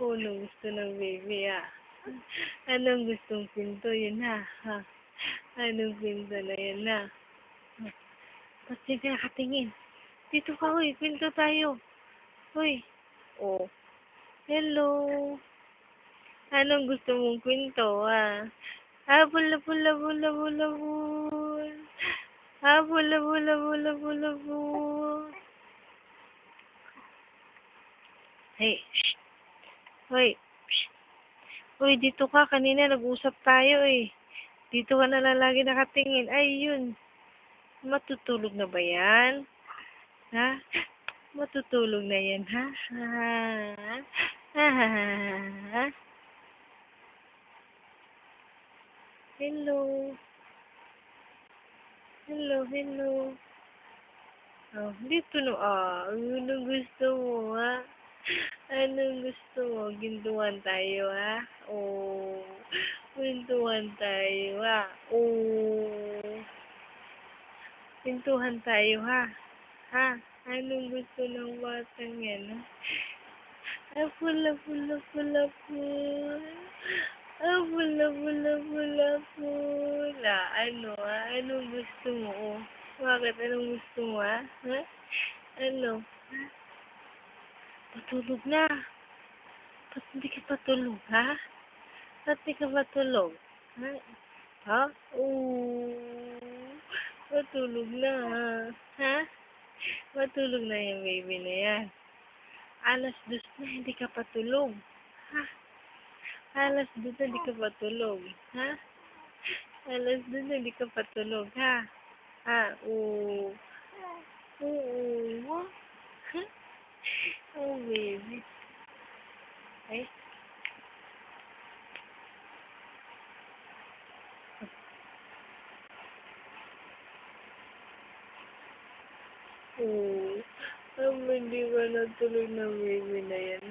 Anong gusto ng baby, Anong gustong pinto yun, Anong pinto na yun, Ba't di ka nakatingin? Dito ka, uy. Pinto tayo. Uy. Oh. Hello. Anong gusto mong pinto, bula, bula, bula, bula, bula. Bula, bula, bula, bula, bula. Hey, shh. Hoy, shh. Uy, dito ka. Kanina nag-usap tayo, Dito ka na lang lagi nakatingin. Ay, yun. Matutulog na ba yan? Matutulog na yan, ha? Hello. Hello, hello. Oh, dito na, Anong gusto mo, Anong gusto mo? Gintuan tayo, Oh. Gintuan tayo, Oh. Pintuhan tayo, Anong gusto ng batang yan, pula, pula, pula, pula. Pula, pula, pula, pula. Ano, Anong gusto mo, Bakit? Anong gusto mo, Ano? Patulog na. Ba't hindi ka patulog, Ba't di ka patulog? Oo. Matulog na, Matulog na yung baby na yan. 2:00 na, hindi ka patulog. 2:00 na, hindi ka patulog. 2:00 na, hindi ka patulog, Oo. Oo. Oh, baby. Ay. Oo. Hindi ka natulog ng baby na yan,